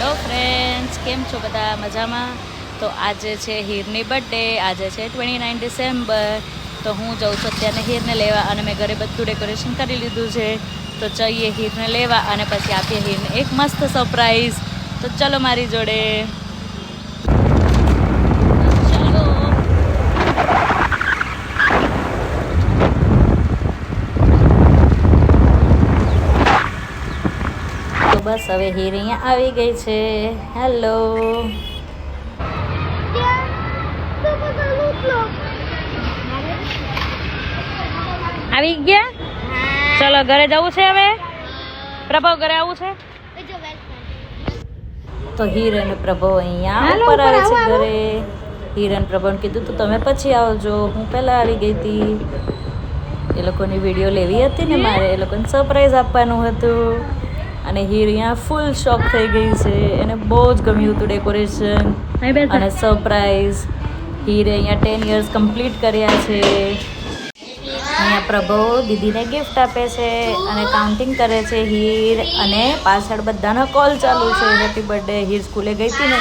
Hello friends, કેમ છો બધા? મજામાં? તો આજે છે હીરની બર્થડે, આજે છે 29 ડિસેમ્બર. તો હું જાઉં છું અત્યારે હીરને લેવા અને મેં ઘરે બધું ડેકોરેશન કરી લીધું છે. તો જઈએ હીરને લેવા અને પછી આપીએ હીરને એક મસ્ત સરપ્રાઈઝ. તો ચલો મારી જોડે. તો બસ હવે હીર અહીંયા આવી ગઈ છે. હેલો, આવી ગયા? ચલો ઘરે જવું છે હવે. પ્રભાવ ઘરે આવું છે. તો હીર અને પ્રભાવ અહીંયા ઉપર આવે છે ઘરે. હીર અને પ્રભાવને કીધું તો તમે પછી આવજો, હું પહેલાં આવી ગઈ હતી. એ લોકોની વિડીયો લેવી હતી ને મારે, એ લોકોને સરપ્રાઈઝ આપવાનું હતું. અને હીર અહીંયા ફૂલ શોક થઈ ગઈ છે, એને બહુ જ ગમ્યું હતું ડેકોરેશન અને સરપ્રાઈઝ. હીરે અહીંયા 10 years કમ્પ્લીટ કર્યા છે. અહીંયા પ્રભાવ દીદીને ગિફ્ટ આપે છે અને કાઉન્ટિંગ કરે છે હીર, અને પાછળ બધાના કોલ ચાલુ છે. Happy birthday. હીર સ્કૂલે ગઈ હતી ને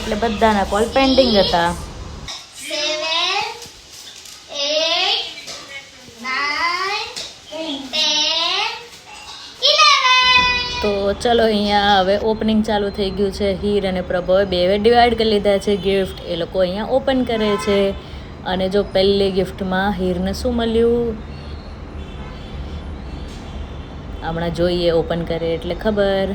એટલે બધાના કોલ પેન્ડિંગ હતા. તો ચલો અહીંયા હવે ઓપનિંગ ચાલુ થઈ ગયું છે. હીર અને પ્રભાવે બે ડિવાઈડ કરી લીધા છે ગિફ્ટ. એ લોકો અહીંયા ઓપન કરે છે. અને જો પહેલી ગિફ્ટમાં હીરને શું મળ્યું હમણાં જોઈએ, ઓપન કરે એટલે ખબર.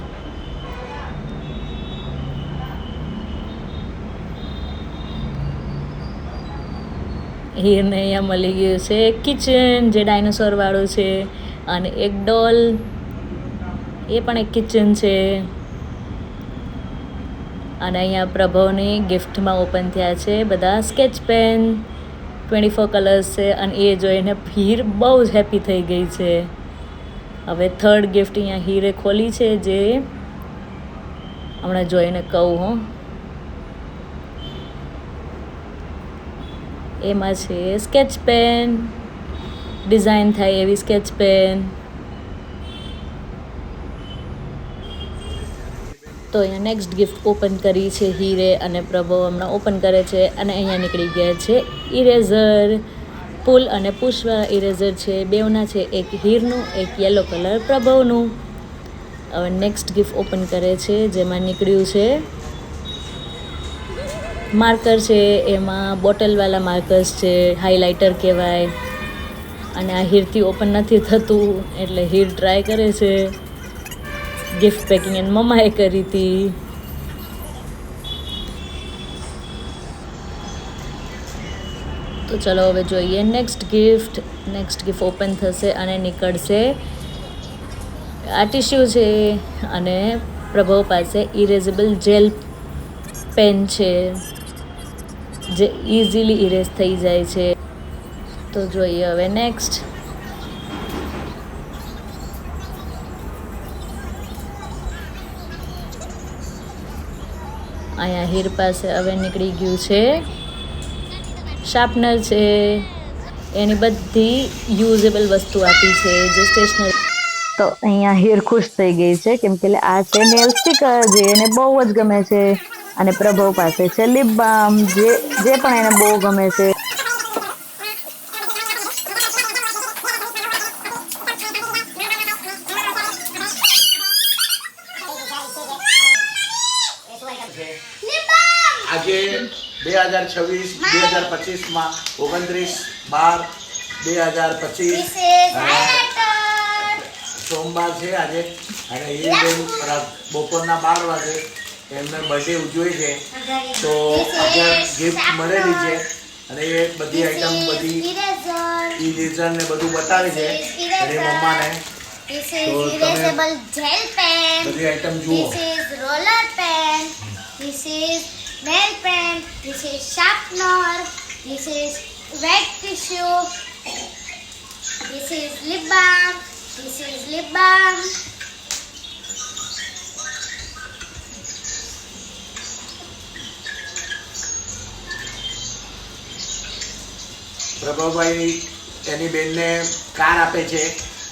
હીરને અહીંયા મળી ગયું છે કિચન, જે ડાયનોસોર વાળું છે, અને એક ડોલ, એ પણ એક કિચન છે. અને અહીંયા પ્રભાવની ગિફ્ટમાં ઓપન થયા છે બધા સ્કેચ પેન, 24 કલર્સ છે. અને એ જોઈને હીર બહુ જ હેપી થઈ ગઈ છે. હવે થર્ડ ગિફ્ટ અહીંયા હીરે ખોલી છે, જે હમણાં જોઈને કહું હું. એમાં છે સ્કેચ પેન, ડિઝાઇન થાય એવી સ્કેચ પેન. તો અહીંયા નેક્સ્ટ ગિફ્ટ ઓપન કરી છે હીરે, અને પ્રભાવ હમણાં ઓપન કરે છે. અને અહીંયા નીકળી ગયા છે ઇરેઝર. પુલ અને પુષ્પા ઇરેઝર છે, બેવના છે, એક હીરનું, એક યલો કલર પ્રભાવનું. હવે નેક્સ્ટ ગિફ્ટ ઓપન કરે છે, જેમાં નીકળ્યું છે માર્કર છે. એમાં બોટલવાળા માર્કર્સ છે, હાઇલાઇટર કહેવાય. અને આ હીરથી ઓપન નથી થતું એટલે હીર ટ્રાય કરે છે. ગિફ્ટ પેકિંગ એની મમ્માએ કરી હતી. તો ચલો હવે જોઈએ next gift. Next gift open થશે અને નીકળશે આ ટીશ્યુ છે. અને પ્રભાવ પાસે ઇરેઝેબલ જેલ પેન છે, જે ઇઝીલી ઇરેઝ થઈ જાય છે. તો જોઈએ હવે નેક્સ્ટ. અહીંયા હીર પાસે હવે નીકળી ગયું છે શાર્પનર છે. એની બધી યુઝેબલ વસ્તુ આપી છે, જે સ્ટેશનરી. તો અહીંયા હીર ખુશ થઈ ગઈ છે, કેમ કે આ છે નેલ સ્ટીકર, જે એને બહુ જ ગમે છે. અને પ્રભાવ પાસે છે લિપ બામ, જે પણ એને બહુ ગમે છે. આજે 2026-2025માં 29/12/2025 સોમવાર છે આજે. અને એ બપોરના 12 વાગે એમને બર્થડે ઉજવે છે. તો આજે ગિફ્ટ મળેલી છે અને એ બધી આઈટમ, બધી ઇરેઝર ને બધું બતાવે છે એની મમ્માને. This is erasable gel pen. બધી આઈટમ જુઓ. This is roller pen. This is nail pen. This is sharpener. This is wet tissue. This is lip balm. This is lip balm. પ્રભાભાઈ એની બેનને car આપે છે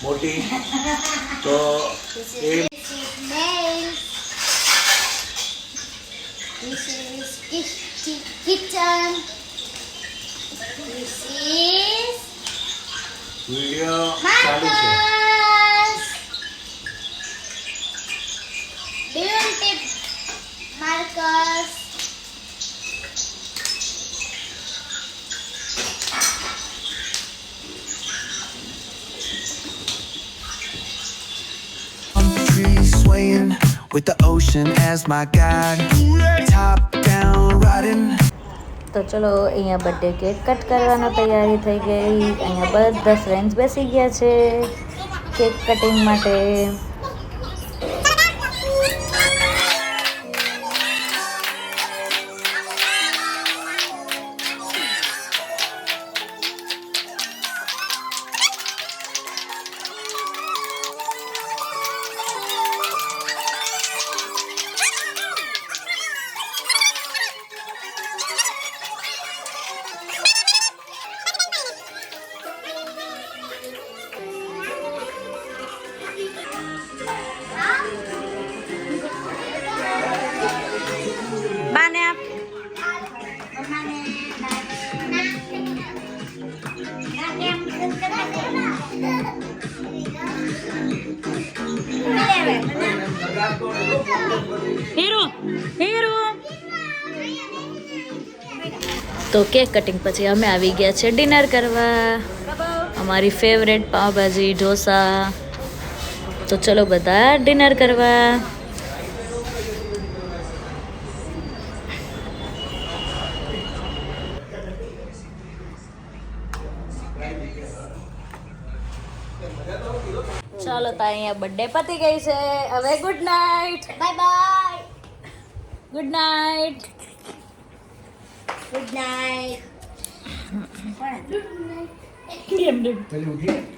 મોટી. તો એ This is nails. kitchen. This is video ચાલુ છે. markers. Balloon tip markers. Trees swaying with the ocean as my guide. Top down riding. તો ચલો અહીંયા બર્થડે કેક કટ કરવાનો તૈયારી થઈ ગઈ. અહીંયા બધા ફ્રેન્ડ્સ બેસી ગયા છે કેક કટિંગ માટે. બાને આપ. Hero hero. તો કેક કટિંગ પછી અમે આવી ગયા છે ડિનર કરવા. અમારી ફેવરેટ પાવભાજી ઢોસા. તો ચલો બધા ડિનર કરવા. ચાલો તો અહીંયા બર્થડે પતી ગઈ છે. હવે good night. Bye bye. Good night. Good night. પેલી ઉઠી